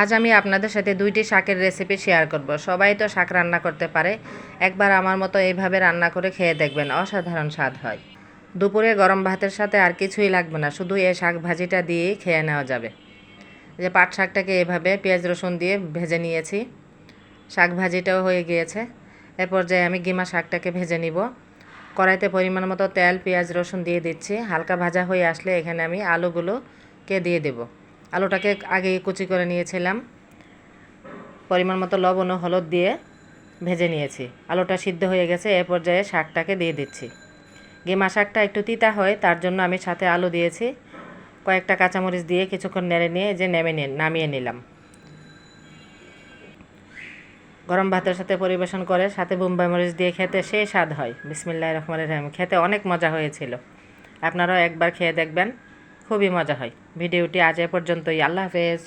আজ আমি আপনাদের সাথে দুইটি শাকের রেসিপি শেয়ার করব। সবাই তো শাক রান্না করতে পারে, একবার আমার মতো এইভাবে রান্না করে খেয়ে দেখবেন, অসাধারণ স্বাদ হয়। দুপুরে গরম ভাতের সাথে আর কিছুই লাগবে না, শুধু এই শাক ভাজিটা দিয়েই খেয়ে নেওয়া যাবে। যে পাট শাকটাকে এভাবে পেঁয়াজ রসুন দিয়ে ভেজে নিয়েছি, শাক ভাজিটাও হয়ে গিয়েছে। এ পর্যায়ে আমি গিমা শাকটাকে ভেজে নিব। কড়াইতে পরিমাণ মতো তেল পেঁয়াজ রসুন দিয়ে দিচ্ছি। হালকা ভাজা হয়ে আসলে এখানে আমি আলুগুলোকে দিয়ে দেব। আলুটাকে আগে কুচি করে নিয়েছিলাম, পরিমাণ মতো লবণ ও হলুদ দিয়ে ভেজে নিয়েছি। আলুটা সিদ্ধ হয়ে গেছে, এ পর্যায়ে শাকটাকে দিয়ে দিচ্ছি। গিমা শাকটা একটু তিতা হয়, তার জন্য আমি সাথে আলু দিয়েছি। কয়েকটা কাঁচামরিচ দিয়ে কিছুক্ষণ নেড়ে নিয়ে নামিয়ে নিলাম। গরম ভাতের সাথে পরিবেশন করে সাথে বোম্বাই মরিচ দিয়ে খেতে সেই স্বাদ হয়। বিসমিল্লাহির রহমানির রহিম। খেতে অনেক মজা হয়েছিল, আপনারাও একবার খেয়ে দেখবেন, খুবই মজা হয়। ভিডিওটি আজ এ পর্যন্তই। আল্লাহ হাফেজ।